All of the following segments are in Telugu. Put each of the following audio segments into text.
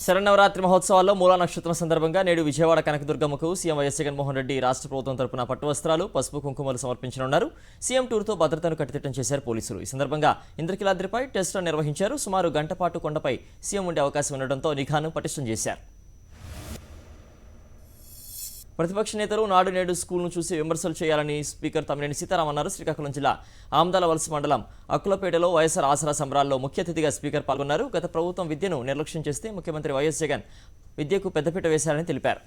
శరన్నవరాత్రి మహోత్సవాల్లో మూలా నక్షత్రం సందర్భంగా నేడు విజయవాడ కనకదుర్గమ్మకు సీఎం వైఎస్ జగన్మోహన్ రెడ్డి రాష్ట్ర ప్రభుత్వం తరపున పట్టు వస్త్రాలు, పసుపు కుంకుమలు సమర్పించనున్నారు. సీఎం టూర్తో భద్రతను కట్టుదిట్టం చేశారు పోలీసులు. ఈ సందర్భంగా ఇంద్రకీలాద్రిపై టెస్ట్ నిర్వహించారు. సుమారు గంట పాటు కొండపై సీఎం ఉండే అవకాశం ఉండడంతో నిఘాను పటిష్టం చేశారు. ప్రతిపక్ష నేతలు నాడు నేడు స్కూల్ను చూసి విమర్శలు చేయాలని స్పీకర్ తమ్మినేని సీతారాం అన్నారు. శ్రీకాకుళం జిల్లా ఆమదాల వలస మండలం అక్కులపేటలో వైఎస్ఆర్ ఆసరా సంబరాల్లో ముఖ్య అతిథిగా స్పీకర్ పాల్గొన్నారు. గత ప్రభుత్వం విద్యను నిర్లక్ష్యం చేస్తే ముఖ్యమంత్రి వైఎస్ జగన్ విద్యకు పెద్దపీట వేశారని తెలిపారు.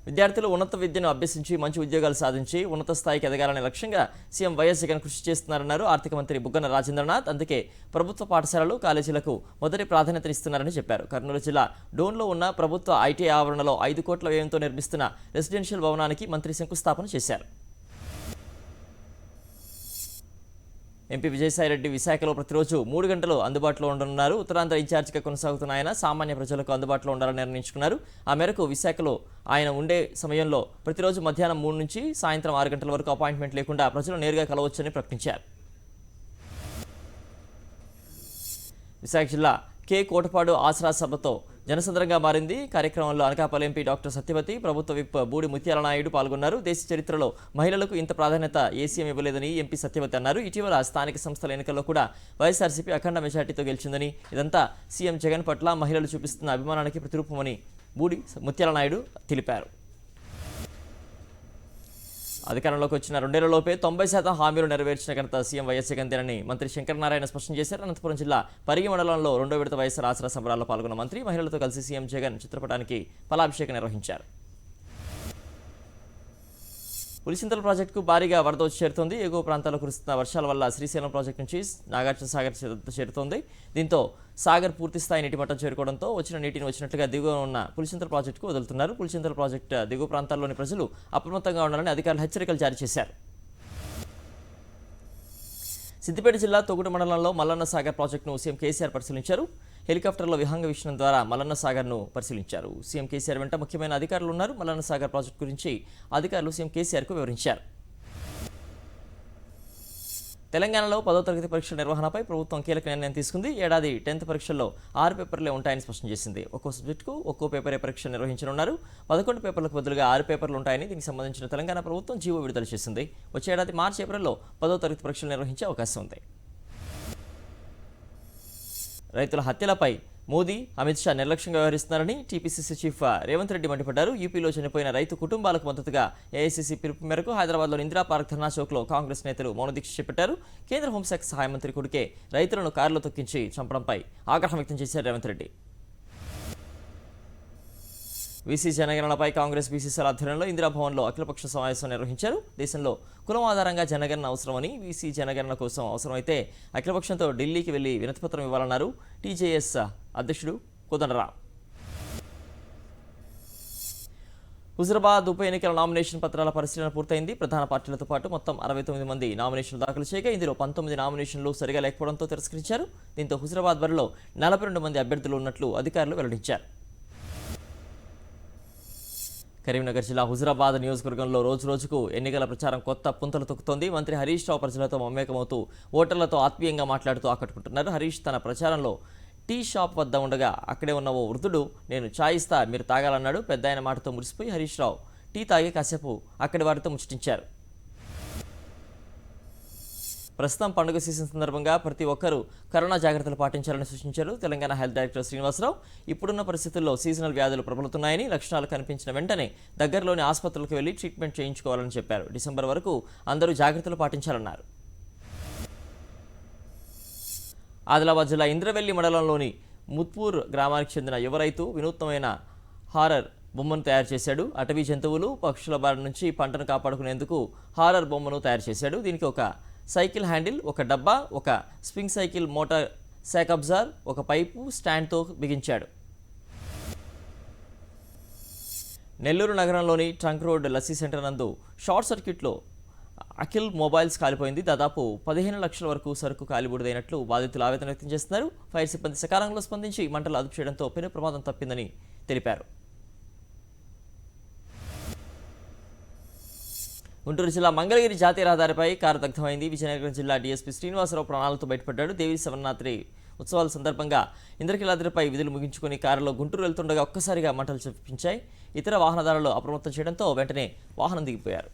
విద్యార్థులు ఉన్నత విద్యను అభ్యసించి మంచి ఉద్యోగాలు సాధించి ఉన్నత స్థాయికి ఎదగాలనే లక్ష్యంగా సీఎం వైఎస్ జగన్ కృషి చేస్తున్నారన్నారు. ఆర్థిక మంత్రి బుగ్గన రాజేంద్రనాథ్ అందుకే ప్రభుత్వ పాఠశాలలు, కాలేజీలకు మొదటి ప్రాధాన్యతనిస్తున్నారని చెప్పారు. కర్నూలు జిల్లా డోన్లో ఉన్న ప్రభుత్వ ఐటీఐ ఆవరణలో 5 కోట్ల వ్యయంతో నిర్మిస్తున్న రెసిడెన్షియల్ భవనానికి మంత్రి శంకుస్థాపన చేశారు. ఎంపీ విజయసాయిరెడ్డి విశాఖలో ప్రతిరోజు 3 గంటలు అందుబాటులో ఉండనున్నారు. ఉత్తరాంధ్ర ఇన్ఛార్జిగా కొనసాగుతున్న ఆయన సామాన్య ప్రజలకు అందుబాటులో ఉండాలని నిర్ణయించుకున్నారు. ఆ మేరకు విశాఖలో ఆయన ఉండే సమయంలో ప్రతిరోజు మధ్యాహ్నం 3 నుంచి సాయంత్రం 6 గంటల వరకు అపాయింట్మెంట్ లేకుండా ప్రజలు నేరుగా కలవచ్చని ప్రకటించారు. విశాఖ జిల్లా కే కోటపాడు ఆసరా సభతో జనసంద్రంగా మారింది. కార్యక్రమంలో అనకాపల్లి ఎంపీ డాక్టర్ సత్యవతి, ప్రభుత్వ విప్ బూడి ముత్యాల నాయుడు పాల్గొన్నారు. దేశ చరిత్రలో మహిళలకు ఇంత ప్రాధాన్యత ఏసీఎం ఇవ్వలేదని ఎంపీ సత్యవతి అన్నారు. ఇటీవల స్థానిక సంస్థల ఎన్నికల్లో కూడా వైఎస్ఆర్సీపీ అఖండ మెజార్టీతో గెలిచిందని, ఇదంతా సీఎం జగన్ పట్ల మహిళలు చూపిస్తున్న అభిమానానికి ప్రతిరూపమని బూడి ముత్యాల నాయుడు తెలిపారు. అధికారంలోకి వచ్చిన 2 ఏళ్లలోపే 90% హామీలు నెరవేర్చిన ఘనత సీఎం వైఎస్ జగన్దేనని మంత్రి శంకరనారాయణ స్పష్టం చేశారు. అనంతపురం జిల్లా పరిగి మండలంలో 2వ విడత వైఎస్ఆర్ ఆసరా సంబరాల్లో పాల్గొన్న మంత్రి మహిళలతో కలిసి సీఎం జగన్ చిత్రపటానికి ఫలాభిషేకం నిర్వహించారు. పులిచింతల ప్రాజెక్టుకు భారీగా వరద వచ్చి చేరుతోంది. ఎగువ ప్రాంతాల్లో కురుస్తున్న వర్షాల వల్ల శ్రీశైలం ప్రాజెక్టు నుంచి నాగార్జున సాగర్ చేరుతోంది. దీంతో సాగర్ పూర్తిస్థాయి నీటి మట్టం చేరుకోవడంతో వచ్చిన నీటిని వచ్చినట్లుగా దిగువ ఉన్న పులిచింతల ప్రాజెక్టుకు వదులుతున్నారు. పులిచింతల ప్రాజెక్టు దిగువ ప్రాంతాల్లోని ప్రజలు అప్రమత్తంగా ఉండాలని అధికారులు హెచ్చరికలు జారీ చేశారు. సిద్దిపేట జిల్లా తొగుడు మండలంలో మల్లన్న సాగర్ ప్రాజెక్టును సీఎం కేసీఆర్ పరిశీలించారు. హెలికాప్టర్లో విహంగ వీక్షణం ద్వారా మల్లన్న సాగర్ను పరిశీలించారు. సీఎం కేసీఆర్ వెంట ముఖ్యమైన అధికారులు ఉన్నారు. మల్లన్న సాగర్ ప్రాజెక్టు గురించి అధికారులు సీఎం కేసీఆర్కు వివరించారు. తెలంగాణలో 10వ తరగతి పరీక్షల నిర్వహణపై ప్రభుత్వం కీలక నిర్ణయం తీసుకుంది. ఏడాది 10th పరీక్షల్లో 6 పేపర్లే ఉంటాయని స్పష్టం చేసింది. ఒక్కో సబ్జెక్టుకు ఒక్కో పేపరే పరీక్ష నిర్వహించనున్నారు. 11 పేపర్లకు బదులుగా 6 పేపర్లు ఉంటాయని దీనికి సంబంధించిన తెలంగాణ ప్రభుత్వం జీవో విడుదల చేసింది. వచ్చే ఏడాది మార్చి, ఏప్రిల్లో 10వ తరగతి పరీక్షలు నిర్వహించే అవకాశం ఉంది. రైతుల హత్యలపై మోదీ, అమిత్ షా నిర్లక్ష్యంగా వ్యవహరిస్తున్నారని టీపీసీసీ చీఫ్ రేవంత్ రెడ్డి మండిపడ్డారు. యూపీలో చనిపోయిన రైతు కుటుంబాలకు మద్దతుగా ఏఐసీసీ పిలుపు మేరకు హైదరాబాద్లోని ఇందిరా పార్క్ ధర్నా చౌక్లో కాంగ్రెస్ నేతలు మౌనదీక్ష చేపట్టారు. కేంద్ర హోంశాఖ సహాయ మంత్రి కొడుకే రైతులను కారులో తొక్కించి చంపడంపై ఆగ్రహం వ్యక్తం చేశారు రేవంత్ రెడ్డి. వీసీ జనగణనపై కాంగ్రెస్ బీసీసీల ఆధ్వర్యంలో ఇందిరాభవన్లో అఖిలపక్ష సమావేశం నిర్వహించారు. దేశంలో కులం ఆధారంగా జనగణన అవసరమని, వీసీ జనగణన కోసం అవసరమైతే అఖిలపక్షంతో ఢిల్లీకి వెళ్లి వినతిపత్రం ఇవ్వాలన్నారు టీజేఎస్ అధ్యక్షుడు కోదండరాం. హుజురాబాద్ ఉప ఎన్నికల నామినేషన్ పత్రాల పరిశీలన పూర్తయింది. ప్రధాన పార్టీలతో పాటు మొత్తం 69 మంది నామినేషన్లు దాఖలు చేయగా ఇందులో 19 నామినేషన్లు సరిగా లేకపోవడంతో తిరస్కరించారు. దీంతో హుజురాబాద్ బరిలో 42 మంది అభ్యర్థులు ఉన్నట్లు అధికారులు వెల్లడించారు. కరీంనగర్ జిల్లా హుజురాబాద్ నియోజకవర్గంలో రోజురోజుకు ఎన్నికల ప్రచారం కొత్త పుంతలు తొక్కుతోంది. మంత్రి హరీష్ రావు ప్రజలతో మమేకమవుతూ ఓటర్లతో ఆత్మీయంగా మాట్లాడుతూ ఆకట్టుకుంటున్నారు. హరీష్ తన ప్రచారంలో టీ షాప్ వద్ద ఉండగా అక్కడే ఉన్న ఓ వృద్ధుడు నేను ఛాయ్ ఇస్తా, మీరు తాగాలన్నాడు. పెద్ద ఆయన మాటతో మురిసిపోయి హరీష్ రావు టీ తాగి కాసేపు అక్కడి వారితో ముచ్చటించారు. ప్రస్తుతం పండుగ సీజన్ సందర్భంగా ప్రతి ఒక్కరూ కరోనా జాగ్రత్తలు పాటించాలని సూచించారు తెలంగాణ హెల్త్ డైరెక్టర్ శ్రీనివాసరావు. ఇప్పుడున్న పరిస్థితుల్లో సీజనల్ వ్యాధులు ప్రబలుతున్నాయని, లక్షణాలు కనిపించిన వెంటనే దగ్గరలోని ఆసుపత్రులకు వెళ్లి ట్రీట్మెంట్ చేయించుకోవాలని చెప్పారు. డిసెంబర్ వరకు అందరూ జాగ్రత్తలు పాటించాలన్నారు. ఆదిలాబాద్ జిల్లా ఇంద్రవెల్లి మండలంలోని ముత్పూర్ గ్రామానికి చెందిన యువ రైతు వినూత్నమైన హారర్ బొమ్మను తయారు చేశాడు. అటవీ జంతువులు, పక్షుల బారి నుంచి పంటను కాపాడుకునేందుకు హారర్ బొమ్మను తయారు చేశాడు. దీనికి ఒక సైకిల్ హ్యాండిల్, ఒక డబ్బా, ఒక స్ప్రింగ్ సైకిల్ మోటార్ శాక్ అబ్జార్, ఒక పైపు స్టాండ్తో బిగించాడు. నెల్లూరు నగరంలోని ట్రంక్ రోడ్ లస్సీ సెంటర్ నందు షార్ట్ సర్క్యూట్లో అఖిల్ మొబైల్స్ కాలిపోయింది. దాదాపు 15 లక్షల వరకు సరుకు కాలిబూడిదైనట్లు బాధితులు ఆవేదన వ్యక్తం చేస్తున్నారు. ఫైర్ సిబ్బంది సకాలంలో స్పందించి మంటలు అదుపు చేయడంతో పెను ప్రమాదం తప్పిందని తెలిపారు. గుంటూరు జిల్లా మంగళగిరి జాతీయ రహదారిపై కారు దగ్ధమైంది. విజయనగరం జిల్లా డీఎస్పీ శ్రీనివాసరావు ప్రాణాలతో బయటపడ్డాడు. దేవి శవన్నాత్రి ఉత్సవాల సందర్భంగా ఇంద్రకీలాద్రిపై విధులు ముగించుకుని కారులో గుంటూరు వెళ్తుండగా ఒక్కసారిగా మంటలు చూపించాయి. ఇతర వాహనదారులు అప్రమత్తం చేయడంతో వెంటనే వాహనం దిగిపోయారు.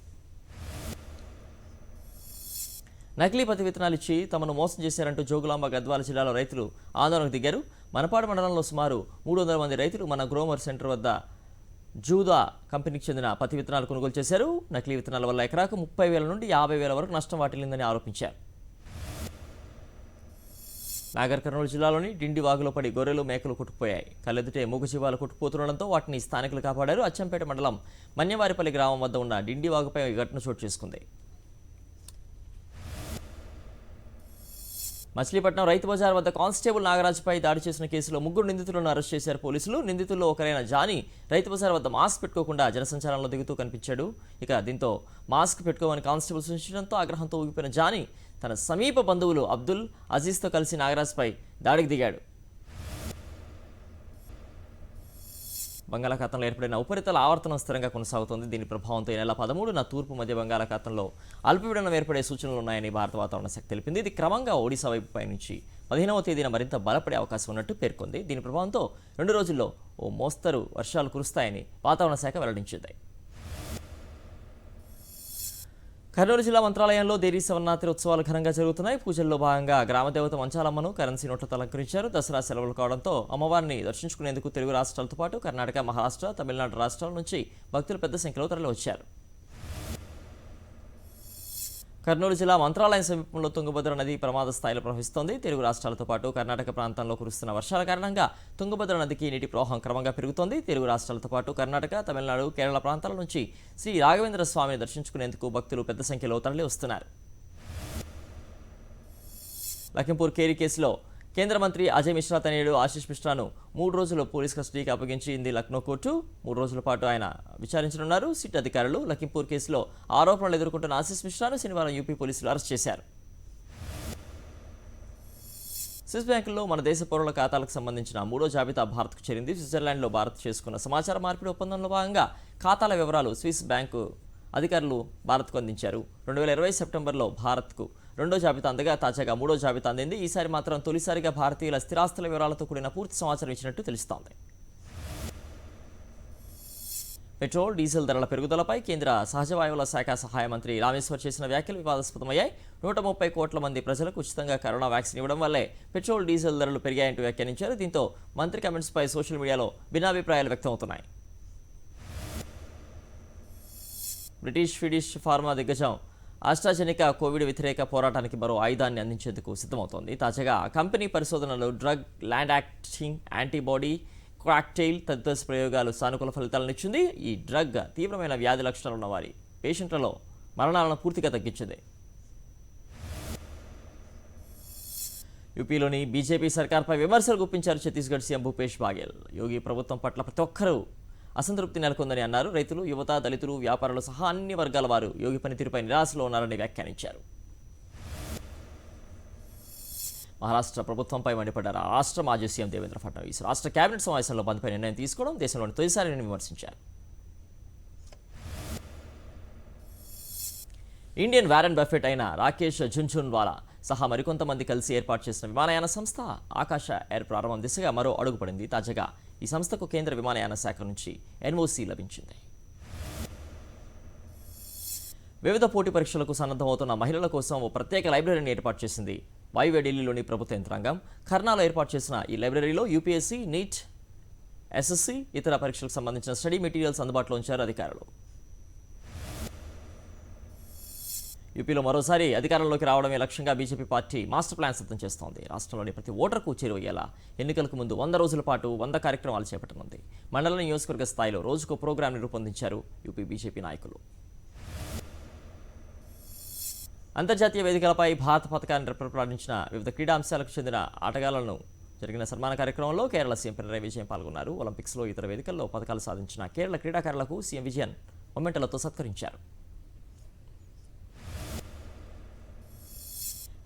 నకిలీ పత్తి విత్తనాలు ఇచ్చి తమను మోసం చేశారంటూ జోగులాంబ గద్వాల జిల్లాలో రైతులు ఆందోళనకు దిగారు. మనపాడు మండలంలో సుమారు 300 మంది రైతులు మన గ్రోమర్ సెంటర్ వద్ద జూదా కంపెనీకి చెందిన పత్తి విత్తనాలు కొనుగోలు చేశారు. నకిలీ విత్తనాల వల్ల ఎకరాకు 30,000 నుండి 50,000 వరకు నష్టం వాటిల్లిందని ఆరోపించారు. నాగర్ కర్నూలు జిల్లాలోని డిండి వాగులో పడి గొర్రెలు మేకలు కొట్టుకుపోయాయి. కళ్ళెదుటే మూగజీవాలు కొట్టుకుపోతుండడంతో వాటిని స్థానికులు కాపాడారు. అచ్చంపేట మండలం మన్యవారిపల్లి గ్రామం వద్ద ఉన్న డిండి వాగుపై ఘటన చోటు చేసుకుంది. మచిలీపట్నం రైతు బజార్ వద్ద కానిస్టేబుల్ నాగరాజుపై దాడి చేసిన కేసులో 3 నిందితులను అరెస్ట్ చేశారు పోలీసులు. నిందితుల్లో ఒకరైన జానీ రైతు బజార్ వద్ద మాస్క్ పెట్టుకోకుండా జనసంచారంలో దిగుతూ కనిపించాడు. దీంతో మాస్క్ పెట్టుకోమని కానిస్టేబుల్ సూచించడంతో ఆగ్రహంతో ఊగిపోయిన జానీ తన సమీప బంధువులు అబ్దుల్ అజీజ్తో కలిసి నాగరాజుపై దాడికి దిగాడు. బంగాళాఖాతంలో ఏర్పడిన ఉపరితల ఆవర్తనం స్థిరంగా కొనసాగుతోంది. దీని ప్రభావంతో ఈ నెల 13న తూర్పు మధ్య బంగాళాఖాతంలో అల్పపీడనం ఏర్పడే సూచనలు ఉన్నాయని భారత వాతావరణ శాఖ తెలిపింది. ఇది క్రమంగా ఒడిశా వైపు పయనించి 15వ తేదీన మరింత బలపడే అవకాశం ఉన్నట్టు పేర్కొంది. దీని ప్రభావంతో 2 రోజుల్లో ఓ మోస్తరు వర్షాలు కురుస్తాయని వాతావరణ శాఖ వెల్లడించింది. కర్నూలు జిల్లా మంత్రాలయంలో దేవీ శివరాత్రి ఉత్సవాలు ఘనంగా జరుగుతున్నాయి. పూజల్లో భాగంగా గ్రామదేవత మంచాలమ్మను కరెన్సీ నోట్లతో అలంకరించారు. దసరా సెలవులు కావడంతో అమ్మవారిని దర్శించుకునేందుకు తెలుగు రాష్ట్రాలతో పాటు కర్ణాటక, మహారాష్ట్ర, తమిళనాడు రాష్ట్రాల నుంచి భక్తులు పెద్ద సంఖ్యలో తరలివచ్చారు. కర్నూలు జిల్లా మంత్రాలయం సమీపంలో తుంగభద్ర నది ప్రమాద స్థాయిలో ప్రవహిస్తోంది. తెలుగు రాష్ట్రాలతో పాటు కర్ణాటక ప్రాంతంలో కురుస్తున్న వర్షాల కారణంగా తుంగభద్ర నదికి నీటి ప్రవాహం క్రమంగా పెరుగుతోంది. తెలుగు రాష్ట్రాలతో పాటు కర్ణాటక, తమిళనాడు, కేరళ ప్రాంతాల నుంచి శ్రీ రాఘవేంద్ర స్వామిని దర్శించుకునేందుకు భక్తులు పెద్ద సంఖ్యలో తరలి వస్తున్నారు. లఖింపూర్ కేరీ కేసులో కేంద్ర మంత్రి అజయ్ మిశ్రా తనయుడు ఆశీష్ మిశ్రాను 3 రోజులు పోలీస్ కస్టడీకి అప్పగించింది లక్నో కోర్టు. 3 రోజుల పాటు ఆయన విచారించనున్నారు. సిట్ అధికారులు లఖింపూర్ కేసులో ఆరోపణలు ఎదుర్కొంటున్న ఆశీష్ మిశ్రాను శనివారం యూపీ పోలీసులు అరెస్ట్ చేశారు. స్విస్ బ్యాంకుల్లో మన దేశ పౌరుల ఖాతాలకు సంబంధించిన 3వ జాబితా భారత్కు చేరింది. స్విట్జర్లాండ్లో భారత్ చేసుకున్న సమాచార మార్పిడి ఒప్పందంలో భాగంగా ఖాతాల వివరాలు స్విస్ బ్యాంకు అధికారులు భారత్కు అందించారు. 2020 సెప్టెంబర్లో భారత్కు 2వ జాబితా అందగా తాజాగా 3వ జాబితా అందింది. ఈసారి మాత్రం తొలిసారిగా భారతీయుల స్థిరాస్తుల వివరాలతో కూడిన పూర్తి సమాచారం ఇచ్చినట్టు తెలుస్తోంది. పెట్రోల్, డీజిల్ ధరల పెరుగుదలపై కేంద్ర సహజ వాయువుల శాఖ సహాయ మంత్రి రామేశ్వర్ చేసిన వ్యాఖ్యలు వివాదాస్పదమయ్యాయి. 130 కోట్ల మంది ప్రజలకు ఉచితంగా కరోనా వ్యాక్సిన్ ఇవ్వడం వల్లే పెట్రోల్, డీజిల్ ధరలు పెరిగాయంటూ వ్యాఖ్యానించారు. దీంతో మంత్రి కామెంట్స్పై సోషల్ మీడియాలో భిన్నాభిప్రాయాలు వ్యక్తమవుతున్నాయి. బ్రిటిష్ ఫిడిష్ ఫార్మా దిగ్గజం ఆస్ట్రాజెనికా కోవిడ్ వ్యతిరేక పోరాటానికి మరో ఆయుధాన్ని అందించేందుకు సిద్ధమవుతోంది. తాజాగా కంపెనీ పరిశోధనలు drug, land acting antibody, cocktail తదితర ప్రయోగాలు సానుకూల ఫలితాలనిచ్చింది. ఈ డ్రగ్ తీవ్రమైన వ్యాధి లక్షణాలు ఉన్న వారి పేషెంట్లలో మరణాలను పూర్తిగా తగ్గించింది. యూపీలోని బీజేపీ సర్కార్పై విమర్శలు గుప్పించారు ఛత్తీస్గఢ్ సీఎం భూపేష్ బాఘెల్. యోగి ప్రభుత్వం పట్ల ప్రతి ఒక్కరూ అసంతృప్తి నెలకొందని అన్నారు. రైతులు, యువత, దళితులు, వ్యాపారులు సహా అన్ని వర్గాల వారు యోగి పనితీరుపై నిరాశలో ఉన్నారని వ్యాఖ్యానించారు. మహారాష్ట్ర ప్రభుత్వంపై మండిపడ్డారు రాష్ట్ర మాజీ సీఎం దేవేంద్ర ఫడ్నవీస్. రాష్ట్ర కేబినెట్ సమావేశంలో బంద్పై నిర్ణయం తీసుకోవడం దేశంలోని తొలిసారిని విమర్శించారు. ఇండియన్ వారెన్ బఫెట్ అయిన రాకేష్ జున్జున్వాలా సహా మరికొంతమంది కలిసి ఏర్పాటు చేసిన విమానయాన సంస్థ ఆకాశ ఎయిర్ ప్రారంభం దిశగా మరో అడుగు పడింది. తాజాగా ఈ సంస్థకు కేంద్ర విమానయాన శాఖ నుంచి ఎన్ఓసీ లభించింది. వివిధ పోటీ పరీక్షలకు సన్నద్ధమవుతున్న మహిళల కోసం ఓ ప్రత్యేక లైబ్రరీని ఏర్పాటు చేసింది వాయువ్య ఢిల్లీలోని ప్రభుత్వ యంత్రాంగం. ఖర్నాలో ఏర్పాటు చేసిన ఈ లైబ్రరీలో యూపీఎస్సీ, నీట్, ఎస్ఎస్సీ, ఇతర పరీక్షలకు సంబంధించిన స్టడీ మెటీరియల్స్ అందుబాటులో ఉంచారు అధికారులు. యూపీలో మరోసారి అధికారంలోకి రావడమే లక్ష్యంగా బీజేపీ పార్టీ మాస్టర్ ప్లాన్ సిద్ధం చేస్తోంది. రాష్ట్రంలోని ప్రతి ఓటర్కు చేరువయ్యేలా ఎన్నికలకు ముందు 100 రోజుల పాటు 100 కార్యక్రమాలు చేపట్టనుంది. మండల, నియోజకవర్గ స్థాయిలో రోజుకో ప్రోగ్రాంని రూపొందించారు యూపీ బీజేపీ నాయకులు. అంతర్జాతీయ వేదికలపై భారత పథకాన్ని ప్రతిపాదించిన వివిధ క్రీడా అంశాలకు చెందిన ఆటగాళ్లను జరిగిన సన్మాన కార్యక్రమంలో కేరళ సీఎం పినరయి విజయన్ పాల్గొన్నారు. ఒలింపిక్స్లో ఇతర వేదికల్లో పథకాలు సాధించిన కేరళ క్రీడాకారులకు సీఎం విజయన్ మొమెంటలతో సత్కరించారు.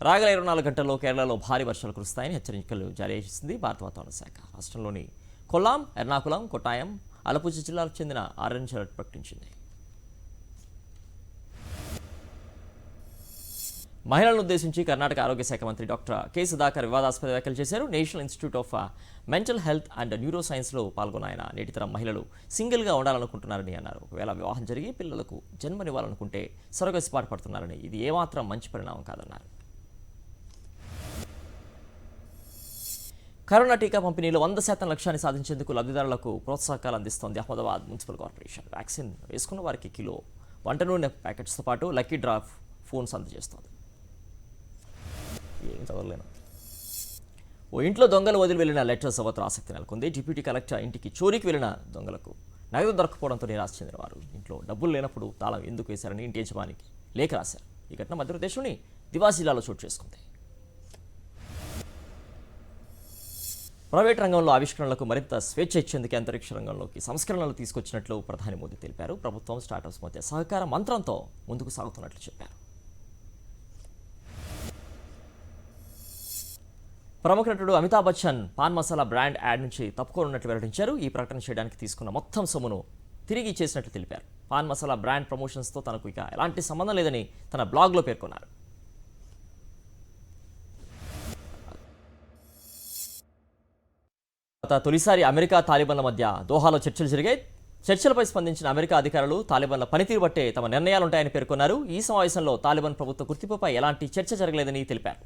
రాగల 24 గంటల్లో కేరళలో భారీ వర్షాలు కురుస్తాయని హెచ్చరికలు జారీ చేసింది భారత వాతావరణ శాఖ. రాష్ట్రంలోని కొల్లాం, ఎర్నాకుళం, కొట్టాయం, అలపుజ జిల్లాలకు చెందిన ఆరెంజ్ అలర్ట్ ప్రకటించింది. మహిళలను ఉద్దేశించి కర్ణాటక ఆరోగ్య శాఖ మంత్రి డాక్టర్ కె సుధాకర్ వివాదాస్పద వ్యాఖ్యలు చేశారు. National institute of mental health and neuro సైన్స్లో పాల్గొన్న ఆయన నేటి తరం మహిళలు సింగిల్గా ఉండాలనుకుంటున్నారని అన్నారు. ఒకవేళ వివాహం జరిగి పిల్లలకు జన్మనివ్వాలనుకుంటే సొరగసి పాటుపడుతున్నారని, ఇది ఏమాత్రం మంచి పరిణామం కాదన్నారు. కరోనా టీకా పంపిణీలో 100% లక్ష్యాన్ని సాధించేందుకు లబ్ధిదారులకు ప్రోత్సాహకాలు అందిస్తోంది అహ్మదాబాద్ మున్సిపల్ కార్పొరేషన్. వ్యాక్సిన్ వేసుకున్న వారికి కిలో వంట నూనె ప్యాకెట్స్తో పాటు లక్కీ డ్రా ఫోన్స్ అందజేస్తోంది. ఏం చదవలేను. ఓ ఇంట్లో దొంగలు వదిలి వెళ్లిన లెటర్స్ సర్వత్రా ఆసక్తి నెలకొంది. డిప్యూటీ కలెక్టర్ ఇంటికి చోరీకి వెళ్లిన దొంగలకు నగదు దొరకపోవడంతో నిరాశ చెందిన వారు ఇంట్లో డబ్బులు లేనప్పుడు తాళం ఎందుకు వేశారని ఇంటి యజమానికి లేఖ రాశారు. ఈ ఘటన మధ్యప్రదేశ్లోని దివాస్ జిల్లాలో చోటు చేసుకుంది. ప్రైవేట్ రంగంలో ఆవిష్కరణలకు మరింత స్వేచ్ఛ ఇచ్చేందుకు అంతరిక్ష రంగంలోకి సంస్కరణలు తీసుకొచ్చినట్లు ప్రధాని మోదీ తెలిపారు. ప్రభుత్వం స్టార్టప్స్ మధ్య సహకార మంత్రంతో ముందుకు సాగుతున్నట్లు చెప్పారు. ప్రముఖ నటుడు Amitabh Bachchan pan masala brand add నుంచి తప్పుకోనున్నట్లు వెల్లడించారు. ఈ ప్రకటన చేయడానికి తీసుకున్న మొత్తం సొమ్మును తిరిగి ఇచ్చేసినట్లు తెలిపారు. పాన్ మసాలా బ్రాండ్ ప్రమోషన్స్తో తనకు ఇక ఎలాంటి సంబంధం లేదని తన బ్లాగ్లో పేర్కొన్నారు. తొలిసారి అమెరికా తాలిబాన్ల మధ్య దోహాలో చర్చలు జరిగాయి. చర్చలపై స్పందించిన అమెరికా అధికారులు తాలిబాన్ల పనితీరు బట్టే తమ నిర్ణయాలుంటాయని పేర్కొన్నారు. ఈ సమావేశంలో తాలిబాన్ ప్రభుత్వ గుర్తింపుపై ఎలాంటి చర్చ జరగలేదని తెలిపారు.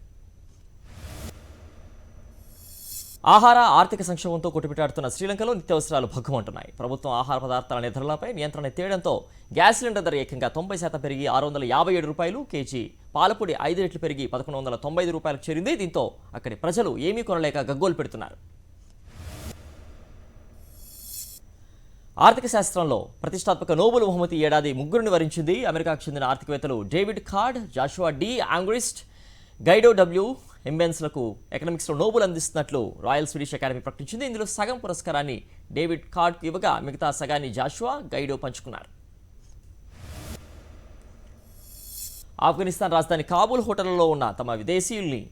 ఆహార ఆర్థిక సంక్షోభంతో కొట్టుమిట్టాడుతున్న శ్రీలంకలో నిత్యావసరాలు భగ్గుమంటున్నాయి. ప్రభుత్వం ఆహార పదార్థాల ధరలపై నియంత్రణ తేయడంతో గ్యాస్ సిలిండర్ ధర ఏకంగా 90% పెరిగి ₹657, కేజీ పాలపొడి 5 రెట్లు పెరిగి ₹1195 చేరింది. దీంతో అక్కడి ప్రజలు ఏమీ కొనలేక గగ్గోలు పెడుతున్నారు. ఆర్థిక శాస్త్రంలో ప్రతిష్టాత్మక నోబెల్ బహుమతి ఏడాది ముగ్గురిని వరించింది. అమెరికాకు చెందిన ఆర్థికవేత్తలు David Card, Joshua D Angrist, Guido W ఎంబెన్స్లకు ఎకనామిక్స్లో నోబెల్ అందిస్తున్నట్లు రాయల్ స్వీడిష్ అకాడమీ ప్రకటించింది. ఇందులో సగం పురస్కారాన్ని డేవిడ్ కార్డ్కు ఇవ్వగా మిగతా సగాన్ని జాషువా, గైడో పంచుకున్నారు. ఆఫ్ఘనిస్తాన్ రాజధాని కాబూల్ హోటళ్లలో ఉన్న తమ విదేశీయుల్ని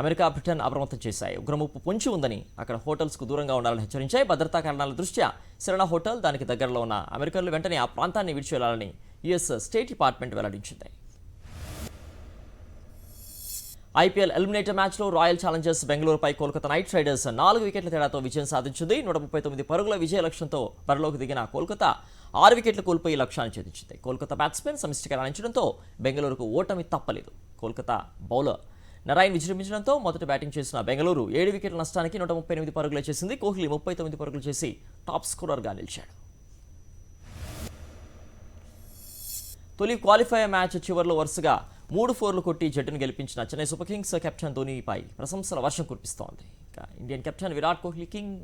అమెరికా, బ్రిటన్ అప్రమత్తం చేశాయి. ఉగ్రముప్పు పొంచి ఉందని అక్కడ హోటల్స్కు దూరంగా ఉండాలని హెచ్చరించాయి. భద్రతా కారణాల దృష్ట్యా సెరెనా హోటల్, దానికి దగ్గరలో ఉన్న అమెరికన్లు వెంటనే ఆ ప్రాంతాన్ని విడిచి వెళ్లాలని యుఎస్ స్టేట్ డిపార్ట్మెంట్ వెల్లడించింది. ఐపీఎల్ ఎలిమినేటర్ మ్యాచ్లో రాయల్ ఛాలెంజర్స్ బెంగళూరుపై కోల్కతా నైట్ రైడర్స్ 4 వికెట్ల తేడాతో విజయం సాధించింది. 139 పరుగుల విజయ లక్ష్యంతో బరిలోకి దిగిన కోల్కతా 6 వికెట్లు కోల్పోయి లక్ష్యాన్ని ఛేదించింది. కోల్కతా బ్యాట్స్మెన్ సమిష్టిగా రాణించడంతో బెంగళూరుకు ఓటమి తప్పలేదు. కోల్కతా బౌలర్ నరాయణ్ విజృంభించడంతో మొదట బ్యాటింగ్ చేసిన బెంగళూరు 7 వికెట్ల నష్టానికి 138 పరుగులు చేసింది. కోహ్లీ 39 పరుగులు చేసి టాప్ స్కోరర్గా నిలిచాడు. తొలి క్వాలిఫైయర్ మ్యాచ్ చివరిలో వరుసగా 3 4లు కొట్టి జట్టును గెలిపించిన చెన్నై సూపర్ కింగ్స్ కెప్టెన్ ధోనీపై ప్రశంసల వర్షం కురిపిస్తోంది. ఇక Indian captain Virat Kohli king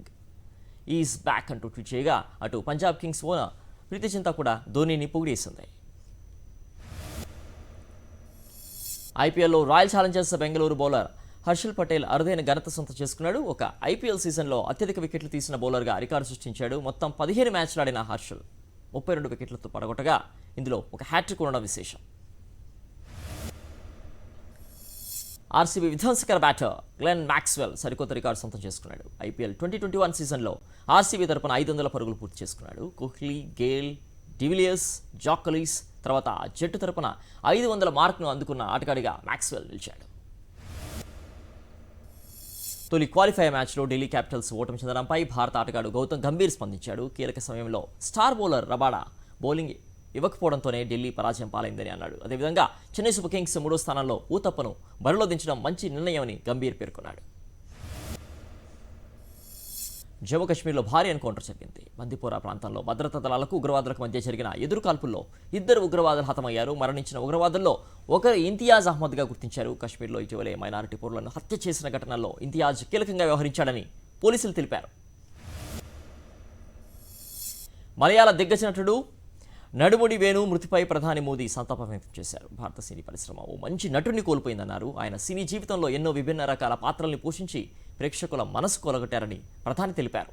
is back అంటూ ట్వీట్ చేయగా అటు పంజాబ్ కింగ్స్ ఓనర్ ప్రీతి జింతా కూడా ధోనీని పొగిడేసింది. ఐపీఎల్లో royal Challengers Bengaluru bowler Harshal Patel అరుదైన ఘనత సొంతం చేసుకున్నాడు. ఒక ఐపీఎల్ సీజన్లో అత్యధిక వికెట్లు తీసిన బౌలర్గా రికార్డు సృష్టించాడు. మొత్తం 15 మ్యాచ్లు ఆడిన హర్షల్ 32 వికెట్లతో పడగొట్టగా ఇందులో ఒక హ్యాట్రిక్ ఉండడం విశేషం. ఆర్సీబీ విధ్వంసకర బ్యాటర్ గ్లెన్ మ్యాక్స్వెల్ సరికొత్త రికార్డు సొంతం చేసుకున్నాడు. ఐపీఎల్ 2021 సీజన్లో ఆర్సీబీ తరపున 500 పరుగులు పూర్తి చేసుకున్నాడు. కోహ్లీ, గేల్, డివిలియర్స్, జాకలీస్ తర్వాత జట్టు తరపున 500 మార్కును అందుకున్న ఆటగాడిగా మ్యాక్స్వెల్ నిలిచాడు. తొలి క్వాలిఫైయర్ మ్యాచ్లో ఢిల్లీ క్యాపిటల్స్ ఓటమి చెందడంపై భారత ఆటగాడు గౌతమ్ గంభీర్ స్పందించాడు. కీలక సమయంలో స్టార్ బౌలర్ రబాడా బౌలింగ్ ఇవ్వకపోవడంతోనే ఢిల్లీ పరాజయం పాలైందని అన్నాడు. అదేవిధంగా చెన్నై సూపర్ కింగ్స్ 3వ స్థానంలో ఊతప్పను బరిలో దించడం మంచి నిర్ణయమని గంభీర్ పేర్కొన్నాడు. జమ్మూ కాశ్మీర్లో భారీ ఎన్కౌంటర్ జరిగింది. బందిపోరా ప్రాంతంలో భద్రతా దళాలకు ఉగ్రవాదులకు మధ్య జరిగిన ఎదురుకాల్పుల్లో 2 ఉగ్రవాదులు హతమయ్యారు. మరణించిన ఉగ్రవాదుల్లో ఒకరు ఇంతియాజ్ అహ్మద్గా గుర్తించారు. కాశ్మీర్లో ఇటీవలే మైనారిటీ పౌరులను హత్య చేసిన ఘటనలో ఇంతియాజ్ కీలకంగా వ్యవహరించాడని పోలీసులు తెలిపారు. మలయాళ దిగ్గజ నటుడు నడుముడి వేణు మృతిపై ప్రధాని మోదీ సంతాపం వ్యక్తం చేశారు. భారత సినీ పరిశ్రమ ఓ మంచి నటుడిని కోల్పోయిందన్నారు. ఆయన సినీ జీవితంలో ఎన్నో విభిన్న రకాల పాత్రల్ని పోషించి ప్రేక్షకుల మనసు కొలగొట్టారని ప్రధాని తెలిపారు.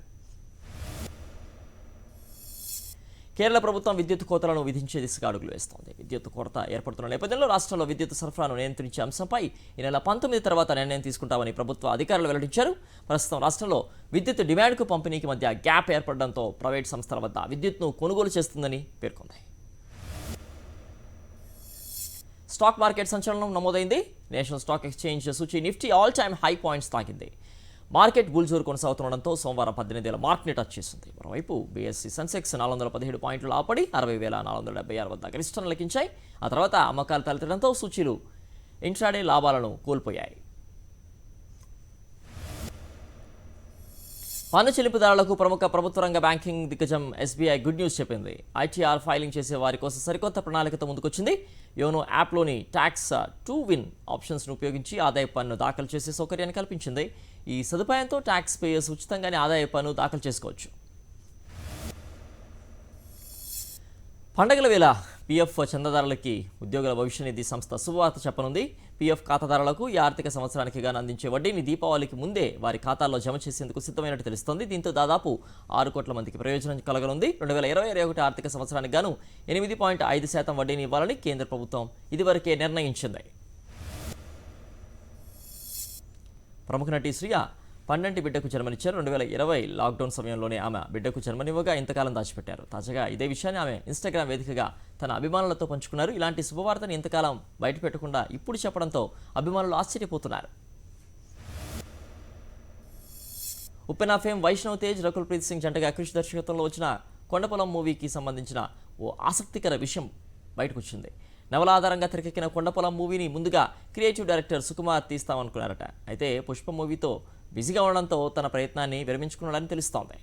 కేరళ ప్రభుత్వం విద్యుత్ కోతలను విధించే దిశగా అడుగులు వేస్తోంది. విద్యుత్ కొరత ఏర్పడుతున్న నేపథ్యంలో రాష్ట్రంలో విద్యుత్ సరఫరాను నియంత్రించే అంశంపై ఈ నెల 19 తర్వాత నిర్ణయం తీసుకుంటామని ప్రభుత్వ అధికారులు వెల్లడించారు. ప్రస్తుతం రాష్ట్రంలో విద్యుత్ డిమాండ్కు పంపిణీకి మధ్య గ్యాప్ ఏర్పడడంతో ప్రైవేట్ సంస్థల వద్ద విద్యుత్ను కొనుగోలు చేస్తుందని పేర్కొంది. స్టాక్ మార్కెట్ సంచలనం నమోదైంది. నేషనల్ స్టాక్ ఎక్స్చేంజ్ సూచీ Nifty all time high points తాకింది. మార్కెట్ బుల్జోరు కొనసాగుతుండడంతో సోమవారం 18,000 మార్క్ని టచ్ చేసింది. మరోవైపు బీఎస్సీ సెన్సెక్స్ 417 పాయింట్లు లాపడి 60,476 వద్ద గరిష్టం లెక్కించాయి. ఆ తర్వాత అమ్మకాలు తలెత్తడంతో సూచీలు ఇంట్రాడే లాభాలను కోల్పోయాయి. పన్ను చెల్లింపుదారులకు ప్రముఖ ప్రభుత్వ రంగ బ్యాంకింగ్ దిగ్గజం ఎస్బీఐ గుడ్ న్యూస్ చెప్పింది. ఐటీఆర్ ఫైలింగ్ చేసే వారి కోసం సరికొత్త ప్రణాళికతో ముందుకొచ్చింది. యోనో యాప్లోని ట్యాక్స్ టు విన్ ఆప్షన్స్ను ఉపయోగించి ఆదాయ పన్ను దాఖలు చేసే సౌకర్యాన్ని కల్పించింది. ఈ సదుపాయంతో ట్యాక్స్ పేయర్స్ ఉచితంగానే ఆదాయ పన్ను దాఖలు చేసుకోవచ్చు. పండగల వేళ పీఎఫ్ చందాదారులకి ఉద్యోగుల భవిష్య నిధి సంస్థ శుభవార్త చెప్పనుంది. పీఎఫ్ ఖాతాదారులకు ఈ ఆర్థిక సంవత్సరానికి గాను అందించే వడ్డీని దీపావళికి ముందే వారి ఖాతాల్లో జమ చేసేందుకు సిద్ధమైనట్టు తెలుస్తోంది. దీంతో దాదాపు 6 కోట్ల మందికి ప్రయోజనం కలగనుంది. 2020-21 ఆర్థిక సంవత్సరానికి గాను 8.5% వడ్డీని ఇవ్వాలని కేంద్ర ప్రభుత్వం ఇదివరకే నిర్ణయించింది. ప్రముఖ నటి శ్రియ పండంటి బిడ్డకు జన్మనిచ్చారు. 2020 లాక్డౌన్ సమయంలోనే ఆమె బిడ్డకు జన్మనివ్వగా ఇంతకాలం దాచిపెట్టారు. తాజాగా ఇదే విషయాన్ని ఆమె ఇన్స్టాగ్రామ్ వేదికగా తన అభిమానులతో పంచుకున్నారు. ఇలాంటి శుభవార్తని ఇంతకాలం బయటపెట్టకుండా ఇప్పుడు చెప్పడంతో అభిమానులు ఆశ్చర్యపోతున్నారు. ఉప్పెన ఫేమ్ వైష్ణవ్ తేజ్, రకుల్ ప్రీత్ సింగ్ జంటగా క్రిష్ దర్శకత్వంలో వచ్చిన కొండపొలం మూవీకి సంబంధించిన ఓ ఆసక్తికర విషయం బయటకొచ్చింది. నవల ఆధారంగా తెరకెక్కిన కొండపొలం మూవీని ముందుగా క్రియేటివ్ డైరెక్టర్ సుకుమార్ తీస్తామనుకున్నారట. అయితే పుష్ప మూవీతో బిజీగా ఉండడంతో తన ప్రయత్నాన్ని విరమించుకున్నాడని తెలుస్తోంది.